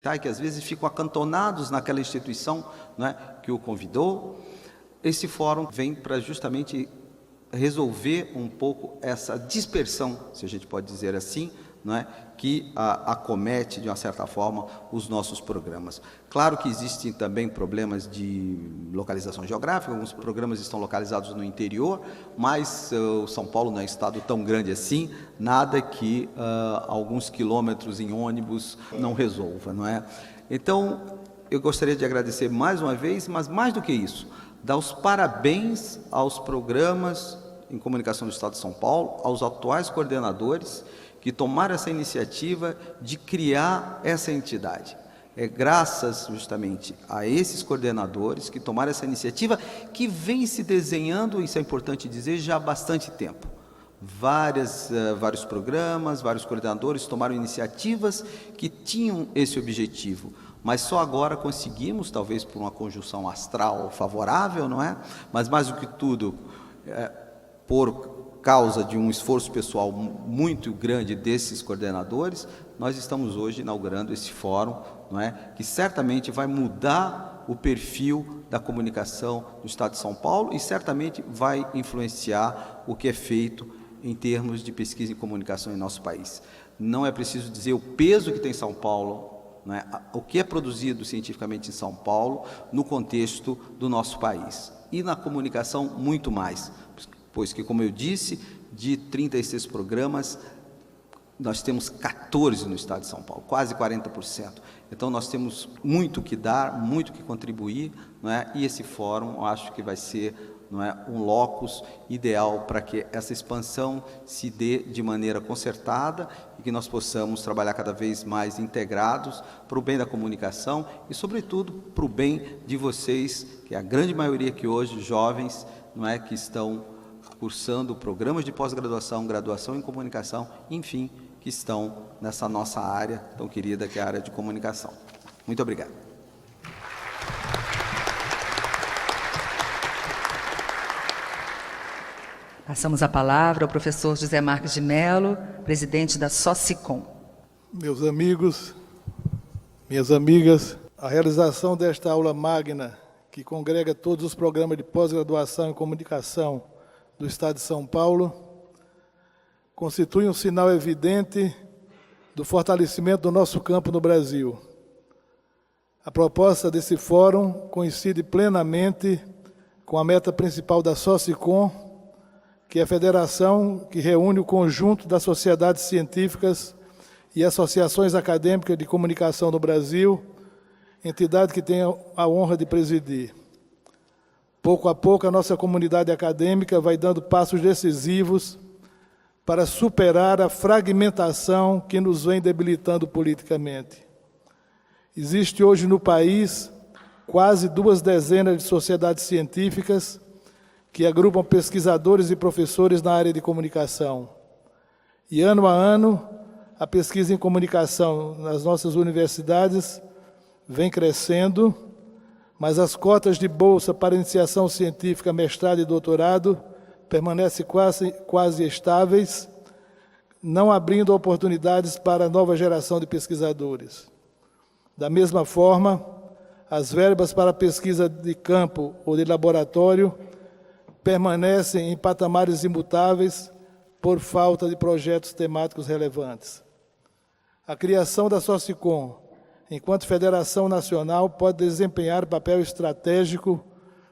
tá? E que às vezes ficam acantonados naquela instituição, não é, que o convidou. Esse fórum vem para justamente resolver um pouco essa dispersão, se a gente pode dizer assim, não é, que acomete, de uma certa forma, os nossos programas. Claro que existem também problemas de localização geográfica, alguns programas estão localizados no interior, mas São Paulo não é um estado tão grande assim, nada que alguns quilômetros em ônibus não resolva, não é? Então, eu gostaria de agradecer mais uma vez, mas mais do que isso, dar os parabéns aos programas em comunicação do Estado de São Paulo, aos atuais coordenadores que tomaram essa iniciativa de criar essa entidade. É graças justamente a esses coordenadores que tomaram essa iniciativa, que vem se desenhando, isso é importante dizer, já há bastante tempo. Vários programas, vários coordenadores tomaram iniciativas que tinham esse objetivo, mas só agora conseguimos, talvez por uma conjunção astral favorável, não é? Mas mais do que tudo, por causa de um esforço pessoal muito grande desses coordenadores, nós estamos hoje inaugurando esse fórum, não é? Que certamente vai mudar o perfil da comunicação do Estado de São Paulo e certamente vai influenciar o que é feito em termos de pesquisa em comunicação em nosso país. Não é preciso dizer o peso que tem São Paulo, não é? O que é produzido cientificamente em São Paulo no contexto do nosso país. E na comunicação, muito mais. Pois que, como eu disse, de 36 programas, nós temos 14 no Estado de São Paulo, quase 40%. Então, nós temos muito que dar, muito que contribuir, não é? E esse fórum, eu acho que vai ser, não é, um locus ideal para que essa expansão se dê de maneira concertada e que nós possamos trabalhar cada vez mais integrados para o bem da comunicação e, sobretudo, para o bem de vocês, que é a grande maioria que hoje, jovens, não é, que estão cursando programas de pós-graduação, graduação em comunicação, enfim, que estão nessa nossa área tão querida que é a área de comunicação. Muito obrigado. Passamos a palavra ao professor José Marques de Mello, presidente da SOCICOM. Meus amigos, minhas amigas, a realização desta aula magna, que congrega todos os programas de pós-graduação em comunicação do Estado de São Paulo, constitui um sinal evidente do fortalecimento do nosso campo no Brasil. A proposta desse fórum coincide plenamente com a meta principal da SOCICOM, que é a federação que reúne o conjunto das sociedades científicas e associações acadêmicas de comunicação no Brasil, entidade que tenho a honra de presidir. Pouco a pouco, a nossa comunidade acadêmica vai dando passos decisivos para superar a fragmentação que nos vem debilitando politicamente. Existe hoje no país quase 2 dezenas de sociedades científicas que agrupam pesquisadores e professores na área de comunicação. E, ano a ano, a pesquisa em comunicação nas nossas universidades vem crescendo, mas as cotas de bolsa para iniciação científica, mestrado e doutorado permanecem quase estáveis, não abrindo oportunidades para a nova geração de pesquisadores. Da mesma forma, as verbas para pesquisa de campo ou de laboratório permanecem em patamares imutáveis por falta de projetos temáticos relevantes. A criação da SOCICOM, enquanto federação nacional, pode desempenhar papel estratégico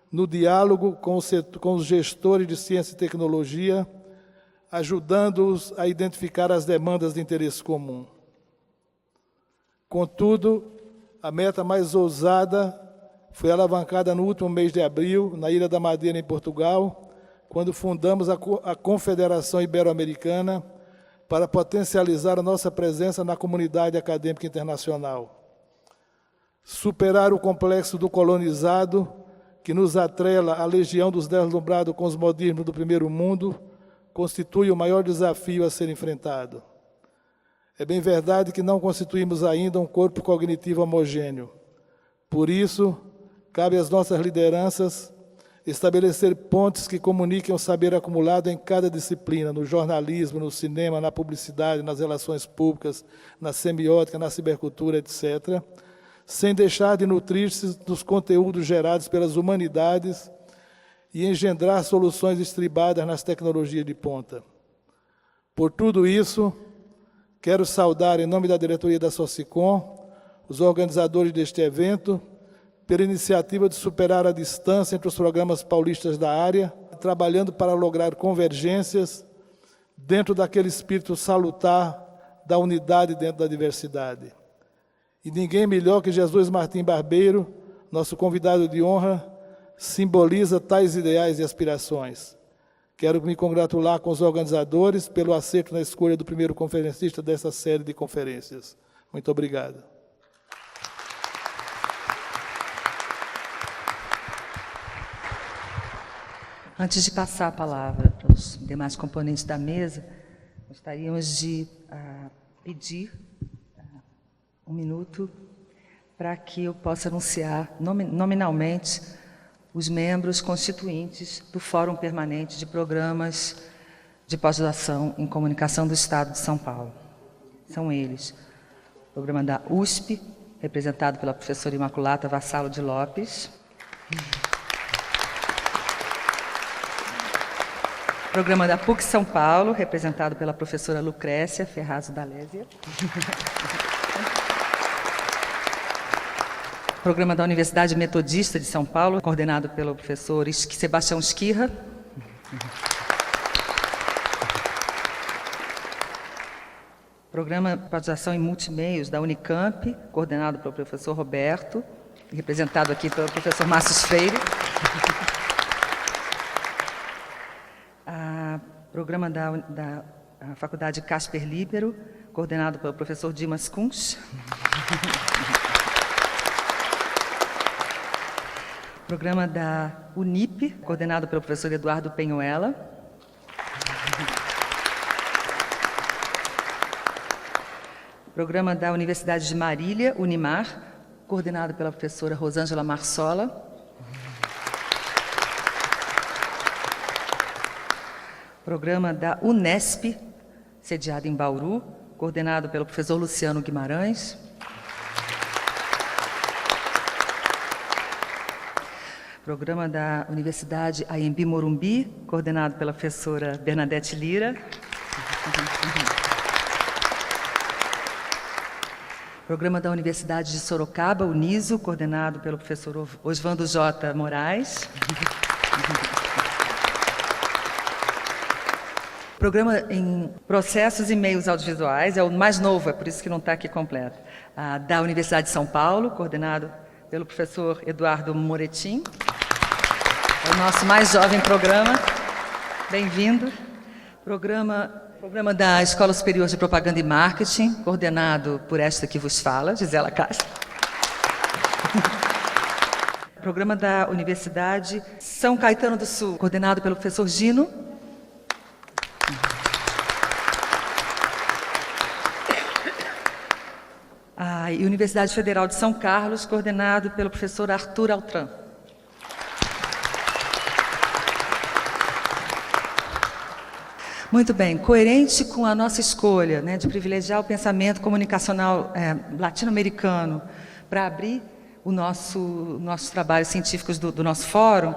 no diálogo com os gestores de ciência e tecnologia, ajudando-os a identificar as demandas de interesse comum. Contudo, a meta mais ousada foi alavancada no último mês de abril, na Ilha da Madeira, em Portugal, quando fundamos a Confederação Ibero-Americana para potencializar a nossa presença na comunidade acadêmica internacional. Superar o complexo do colonizado, que nos atrela à legião dos deslumbrados com os modismos do primeiro mundo, constitui o maior desafio a ser enfrentado. É bem verdade que não constituímos ainda um corpo cognitivo homogêneo. Por isso, cabe às nossas lideranças estabelecer pontes que comuniquem o saber acumulado em cada disciplina, no jornalismo, no cinema, na publicidade, nas relações públicas, na semiótica, na cibercultura, etc., sem deixar de nutrir-se dos conteúdos gerados pelas humanidades e engendrar soluções estribadas nas tecnologias de ponta. Por tudo isso, quero saudar, em nome da diretoria da SOCICOM, os organizadores deste evento, pela iniciativa de superar a distância entre os programas paulistas da área, trabalhando para lograr convergências dentro daquele espírito salutar da unidade dentro da diversidade. E ninguém melhor que Jesus Martim Barbeiro, nosso convidado de honra, simboliza tais ideais e aspirações. Quero me congratular com os organizadores pelo acerto na escolha do primeiro conferencista dessa série de conferências. Muito obrigado. Antes de passar a palavra para os demais componentes da mesa, gostaríamos de pedir um minuto para que eu possa anunciar nominalmente os membros constituintes do Fórum Permanente de Programas de Pós-Graduação em Comunicação do Estado de São Paulo. São eles: o programa da USP, representado pela professora Imaculata Vassalo de Lopes, o programa da PUC São Paulo, representado pela professora Lucrécia Ferrazzo Dalésia, o programa da Universidade Metodista de São Paulo, coordenado pelo professor Sebastião Esquirra, programa de pós-graduação em multimeios da Unicamp, coordenado pelo professor Roberto, representado aqui pelo professor Márcio Freire, programa da Faculdade Casper Libero, coordenado pelo professor Dimas Kunz, programa da Unip, coordenado pelo professor Eduardo Penhuela, programa da Universidade de Marília, Unimar, coordenado pela professora Rosângela Marsola, programa da Unesp, sediado em Bauru, coordenado pelo professor Luciano Guimarães, programa da Universidade Anhembi Morumbi, coordenado pela professora Bernadette Lira, programa da Universidade de Sorocaba, Uniso, coordenado pelo professor Oswaldo J. Moraes, programa em processos e meios audiovisuais, é o mais novo, é por isso que não está aqui completo, da Universidade de São Paulo, coordenado pelo professor Eduardo Moretim. É o nosso mais jovem programa. Bem-vindo. Programa da Escola Superior de Propaganda e Marketing, coordenado por esta que vos fala, Gisela Castro. Programa da Universidade São Caetano do Sul, coordenado pelo professor Gino. E Universidade Federal de São Carlos, coordenado pelo professor Arthur Altran. Muito bem, coerente com a nossa escolha, né, de privilegiar o pensamento comunicacional latino-americano para abrir nossos trabalhos científicos do nosso fórum,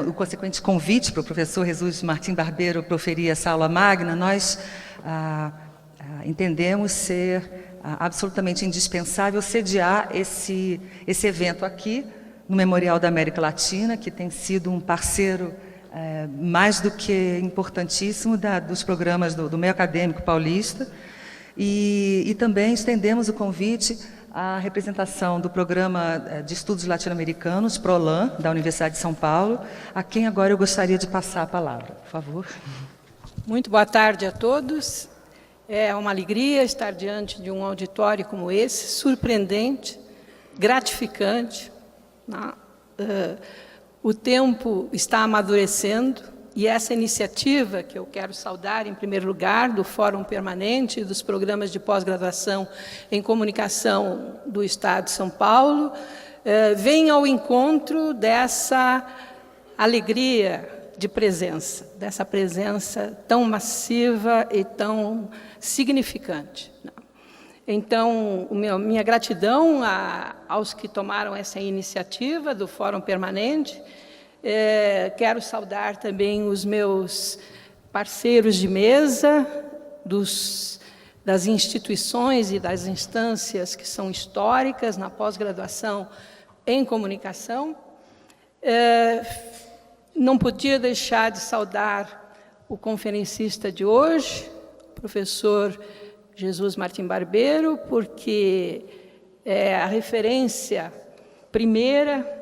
o consequente convite para o professor Jesus Martim Barbeiro proferir essa aula magna, nós entendemos ser absolutamente indispensável sediar esse evento aqui, no Memorial da América Latina, que tem sido um parceiro mais do que importantíssimo dos programas do meio acadêmico paulista, e também estendemos o convite à representação do Programa de Estudos Latino-Americanos, PROLAN, da Universidade de São Paulo, a quem agora eu gostaria de passar a palavra. Por favor. Muito boa tarde a todos. É uma alegria estar diante de um auditório como esse, surpreendente, gratificante. O tempo está amadurecendo e essa iniciativa, que eu quero saudar em primeiro lugar, do Fórum Permanente dos Programas de Pós-Graduação em Comunicação do Estado de São Paulo, vem ao encontro dessa alegria de presença, dessa presença tão massiva e tão significante. Então, minha gratidão aos que tomaram essa iniciativa do Fórum Permanente. Quero saudar também os meus parceiros de mesa, das instituições e das instâncias que são históricas na pós-graduação em comunicação. Não podia deixar de saudar o conferencista de hoje, professor Jesus Martim Barbeiro, porque é a referência primeira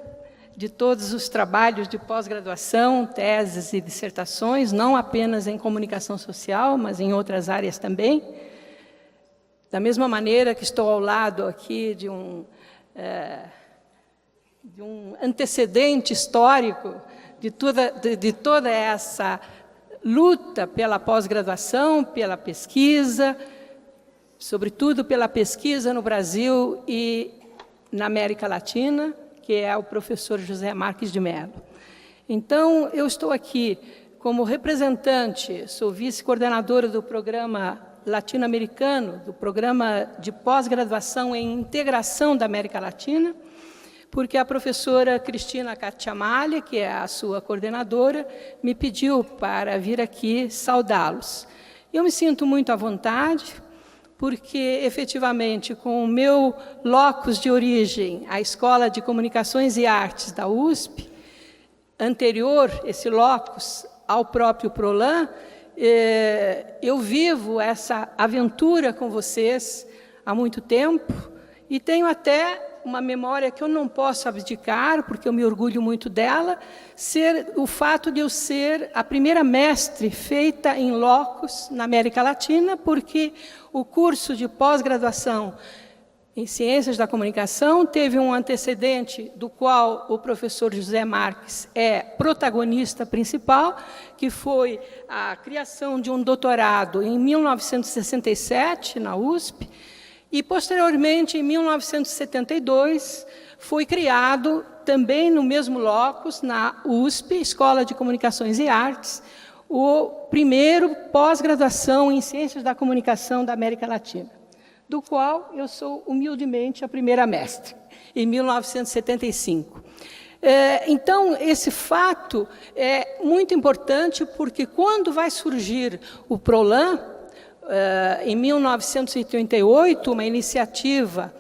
de todos os trabalhos de pós-graduação, teses e dissertações, não apenas em comunicação social, mas em outras áreas também. Da mesma maneira que estou ao lado aqui de um antecedente histórico de toda essa luta pela pós-graduação, pela pesquisa, sobretudo pela pesquisa no Brasil e na América Latina, que é o professor José Marques de Mello. Então, eu estou aqui como representante, sou vice-coordenadora do programa latino-americano, do programa de pós-graduação em integração da América Latina, porque a professora Cristina Cacciamalha, que é a sua coordenadora, me pediu para vir aqui saudá-los. Eu me sinto muito à vontade, porque, efetivamente, com o meu locus de origem, a Escola de Comunicações e Artes da USP, anterior, esse locus, ao próprio PROLAN, eu vivo essa aventura com vocês há muito tempo e tenho até uma memória que eu não posso abdicar, porque eu me orgulho muito dela, ser o fato de eu ser a primeira mestre feita em locus na América Latina, porque o curso de pós-graduação em Ciências da Comunicação teve um antecedente do qual o professor José Marques é protagonista principal, que foi a criação de um doutorado em 1967 na USP, e, posteriormente, em 1972, foi criado, também no mesmo locus, na USP, Escola de Comunicações e Artes, o primeiro pós-graduação em Ciências da Comunicação da América Latina, do qual eu sou, humildemente, a primeira mestre, em 1975. Então, esse fato é muito importante, porque quando vai surgir o PROLAN, em 1988, uma iniciativa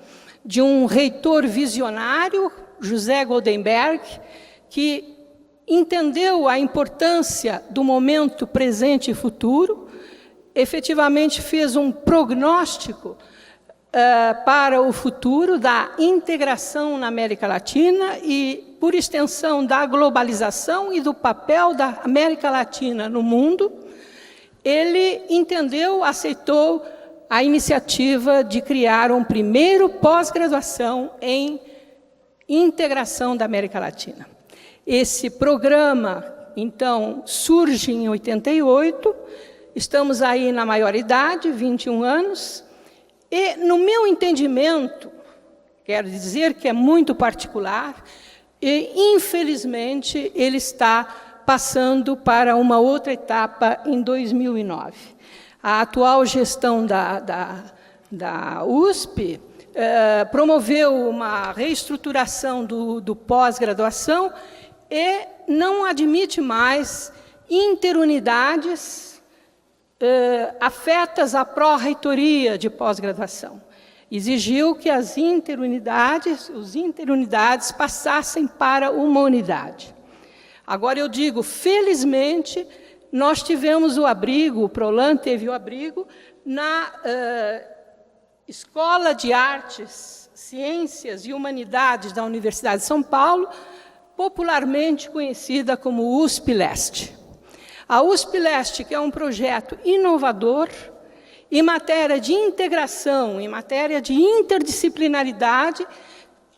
de um reitor visionário, José Goldenberg, que entendeu a importância do momento presente e futuro, efetivamente fez um prognóstico para o futuro da integração na América Latina e, por extensão, da globalização e do papel da América Latina no mundo. Ele entendeu, aceitou a iniciativa de criar um primeiro pós-graduação em integração da América Latina. Esse programa, então, surge em 88, estamos aí na maioridade, 21 anos, e, no meu entendimento, quero dizer que é muito particular, e, infelizmente, ele está passando para uma outra etapa em 2009. A atual gestão da USP promoveu uma reestruturação do pós-graduação e não admite mais interunidades afetas à pró-reitoria de pós-graduação. Exigiu que as interunidades passassem para uma unidade. Agora, eu digo, felizmente, nós tivemos o abrigo, o PROLAN teve o abrigo, na Escola de Artes, Ciências e Humanidades da Universidade de São Paulo, popularmente conhecida como USP Leste. A USP Leste, que é um projeto inovador em matéria de integração, em matéria de interdisciplinaridade,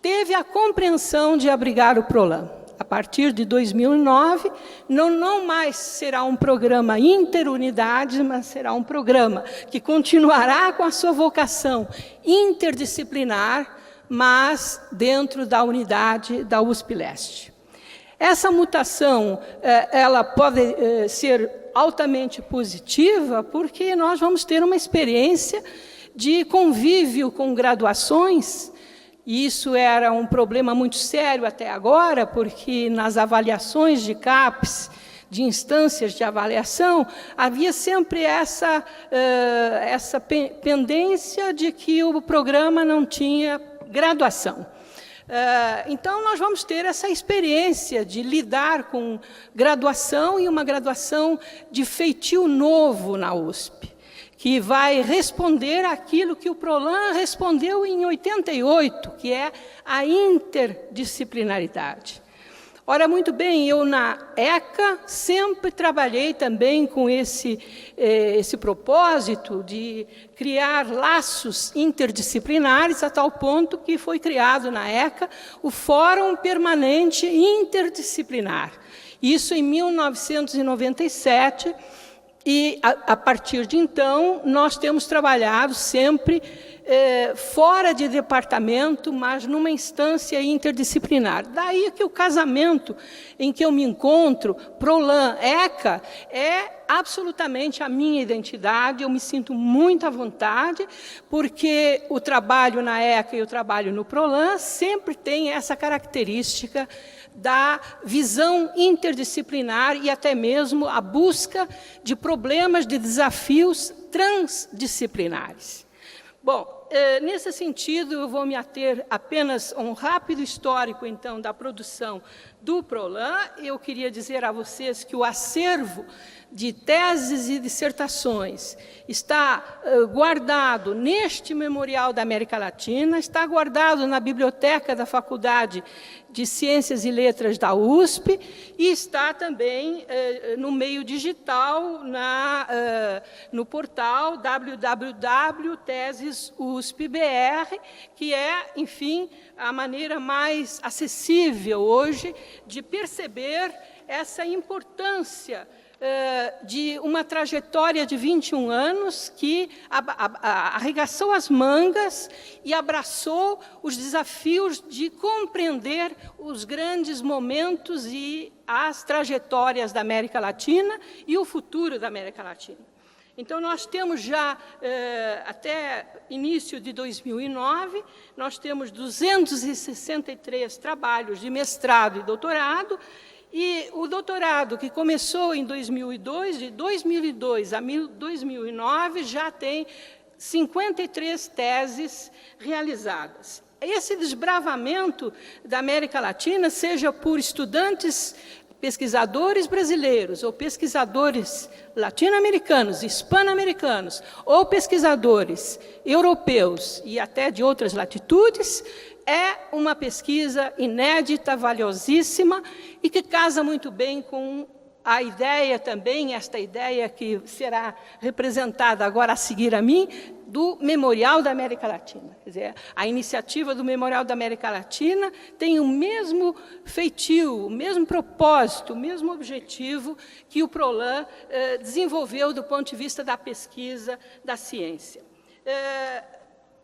teve a compreensão de abrigar o PROLAN. A partir de 2009, não mais será um programa interunidades, mas será um programa que continuará com a sua vocação interdisciplinar, mas dentro da unidade da USP Leste. Essa mutação ela pode ser altamente positiva, porque nós vamos ter uma experiência de convívio com graduações. E isso era um problema muito sério até agora, porque nas avaliações de CAPES, de instâncias de avaliação, havia sempre essa pendência de que o programa não tinha graduação. Então, nós vamos ter essa experiência de lidar com graduação, e uma graduação de feitio novo na USP, que vai responder àquilo que o PROLAN respondeu em 88, que é a interdisciplinaridade. Ora, muito bem, eu na ECA sempre trabalhei também com esse propósito de criar laços interdisciplinares, a tal ponto que foi criado na ECA o Fórum Permanente Interdisciplinar. Isso em 1997, e a partir de então nós temos trabalhado sempre fora de departamento, mas numa instância interdisciplinar. Daí que o casamento em que eu me encontro, PROLAN, ECA, é absolutamente a minha identidade. Eu me sinto muito à vontade, porque o trabalho na ECA e o trabalho no PROLAN sempre tem essa característica da visão interdisciplinar e até mesmo a busca de problemas, de desafios transdisciplinares. Bom, nesse sentido, eu vou me ater apenas a um rápido histórico, então, da produção do PROLAN. Eu queria dizer a vocês que o acervo de teses e dissertações está guardado neste Memorial da América Latina, está guardado na biblioteca da Faculdade de Ciências e Letras da USP, e está também no meio digital, no portal www.tesesuspbr, que é, enfim, a maneira mais acessível hoje de perceber essa importância de uma trajetória de 21 anos que arregaçou as mangas e abraçou os desafios de compreender os grandes momentos e as trajetórias da América Latina e o futuro da América Latina. Então, nós temos já, até início de 2009, nós temos 263 trabalhos de mestrado e doutorado, e o doutorado, que começou em 2002, de 2002 a 2009, já tem 53 teses realizadas. Esse desbravamento da América Latina, seja por estudantes, pesquisadores brasileiros, ou pesquisadores latino-americanos, hispano-americanos, ou pesquisadores europeus e até de outras latitudes, é uma pesquisa inédita, valiosíssima, e que casa muito bem com a ideia também, esta ideia que será representada agora a seguir a mim, do Memorial da América Latina. Quer dizer, a iniciativa do Memorial da América Latina tem o mesmo feitio, o mesmo propósito, o mesmo objetivo que o PROLAN desenvolveu do ponto de vista da pesquisa, da ciência.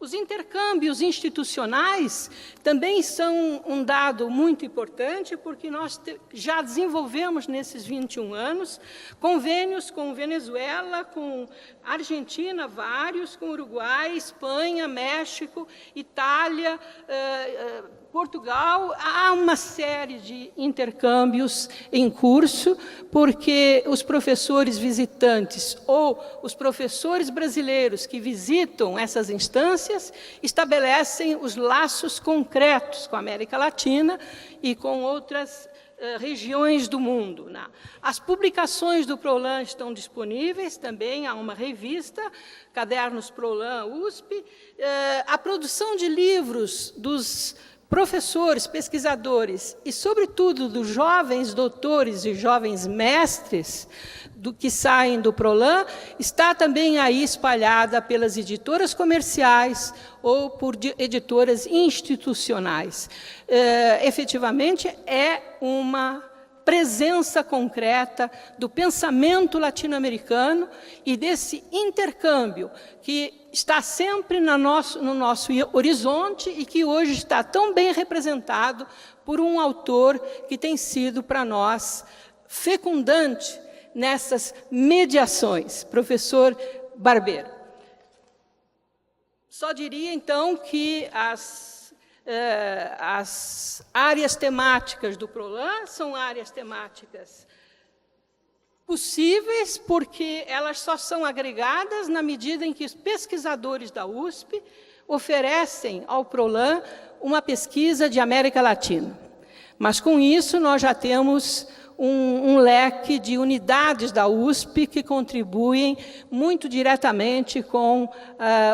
Os intercâmbios institucionais também são um dado muito importante, porque nós já desenvolvemos, nesses 21 anos, convênios com Venezuela, com Argentina, vários, com Uruguai, Espanha, México, Itália, Portugal. Há uma série de intercâmbios em curso, porque os professores visitantes ou os professores brasileiros que visitam essas instâncias estabelecem os laços concretos com a América Latina e com outras regiões do mundo. As publicações do PROLAN estão disponíveis também, há uma revista, Cadernos PROLAN USP. A produção de livros dos professores, pesquisadores e, sobretudo, dos jovens doutores e jovens mestres que saem do PROLAN, está também aí espalhada pelas editoras comerciais ou por editoras institucionais. Efetivamente, é uma presença concreta do pensamento latino-americano e desse intercâmbio que está sempre no nosso horizonte e que hoje está tão bem representado por um autor que tem sido para nós fecundante nessas mediações, professor Barbeiro. Só diria, então, que as áreas temáticas do PROLAN são áreas temáticas possíveis, porque elas só são agregadas na medida em que os pesquisadores da USP oferecem ao PROLAN uma pesquisa de América Latina. Mas, com isso, nós já temos um leque de unidades da USP que contribuem muito diretamente com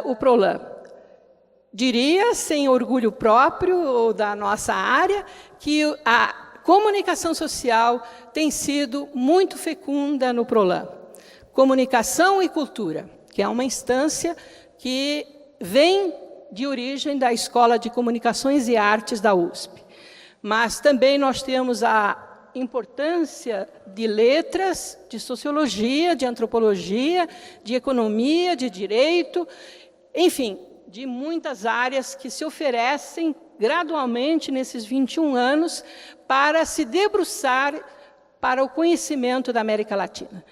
o PROLAN. Diria, sem orgulho próprio ou da nossa área, que a comunicação social tem sido muito fecunda no PROLAN. Comunicação e cultura, que é uma instância que vem de origem da Escola de Comunicações e Artes da USP. Mas também nós temos a importância de letras, de sociologia, de antropologia, de economia, de direito, enfim, de muitas áreas que se oferecem gradualmente nesses 21 anos para se debruçar para o conhecimento da América Latina.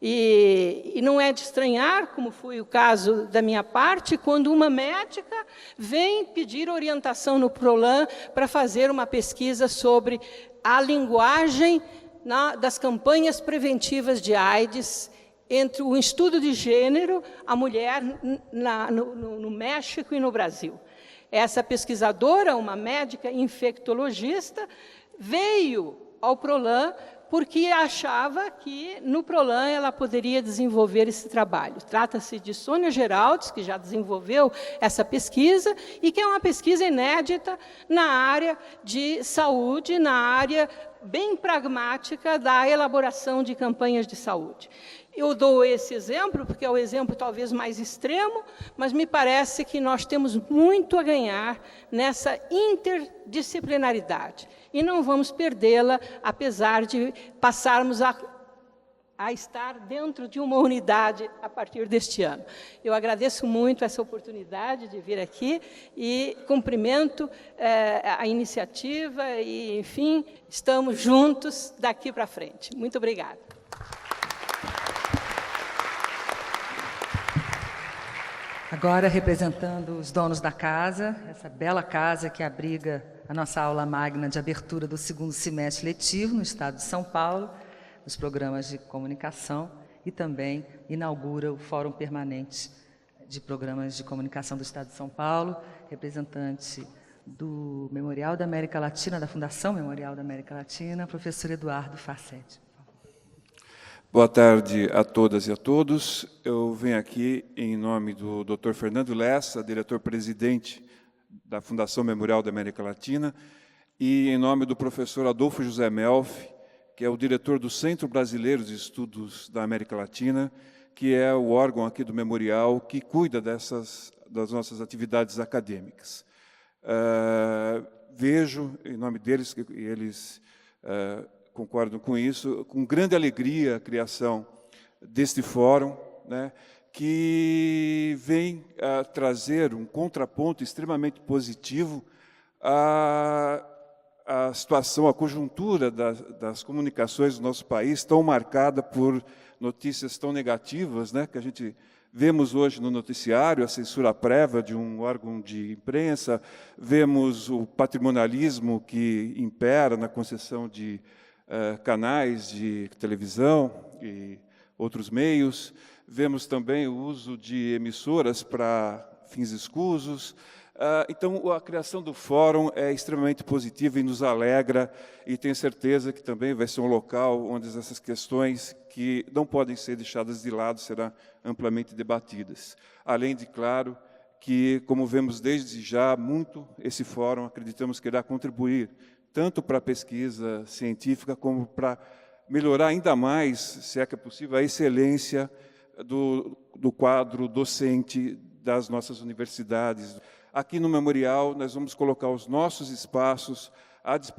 E não é de estranhar, como foi o caso da minha parte, quando uma médica vem pedir orientação no PROLAN para fazer uma pesquisa sobre a linguagem das campanhas preventivas de AIDS entre o estudo de gênero, a mulher no México e no Brasil. Essa pesquisadora, uma médica infectologista, veio ao PROLAN porque achava que no PROLAN ela poderia desenvolver esse trabalho. Trata-se de Sônia Geraldes, que já desenvolveu essa pesquisa, e que é uma pesquisa inédita na área de saúde, na área bem pragmática da elaboração de campanhas de saúde. Eu dou esse exemplo, porque é o exemplo talvez mais extremo, mas me parece que nós temos muito a ganhar nessa interdisciplinaridade. E não vamos perdê-la, apesar de passarmos a estar dentro de uma unidade a partir deste ano. Eu agradeço muito essa oportunidade de vir aqui e cumprimento a iniciativa e, enfim, estamos juntos daqui para frente. Muito obrigada. Agora, representando os donos da casa, essa bela casa que abriga a nossa aula magna de abertura do segundo semestre letivo no estado de São Paulo, nos programas de comunicação, e também inaugura o Fórum Permanente de Programas de Comunicação do estado de São Paulo, representante do Memorial da América Latina, da Fundação Memorial da América Latina, professor Eduardo Facchetti. Boa tarde a todas e a todos. Eu venho aqui em nome do Dr. Fernando Lessa, diretor-presidente da Fundação Memorial da América Latina, e em nome do professor Adolfo José Melfi, que é o diretor do Centro Brasileiro de Estudos da América Latina, que é o órgão aqui do Memorial que cuida das nossas atividades acadêmicas. Vejo, em nome deles, que eles concordam com isso, com grande alegria a criação deste fórum, né, que vem trazer um contraponto extremamente positivo à situação, à conjuntura das comunicações do nosso país, tão marcada por notícias tão negativas, né, que a gente vemos hoje no noticiário, a censura prévia de um órgão de imprensa, vemos o patrimonialismo que impera na concessão de canais de televisão e outros meios, vemos também o uso de emissoras para fins escusos. Então, a criação do fórum é extremamente positiva e nos alegra, e tenho certeza que também vai ser um local onde essas questões que não podem ser deixadas de lado serão amplamente debatidas. Além de, claro, que, como vemos desde já, muito esse fórum, acreditamos que irá contribuir tanto para a pesquisa científica, como para melhorar ainda mais, se é que é possível, a excelência do quadro docente das nossas universidades. Aqui no Memorial, nós vamos colocar os nossos espaços à disposição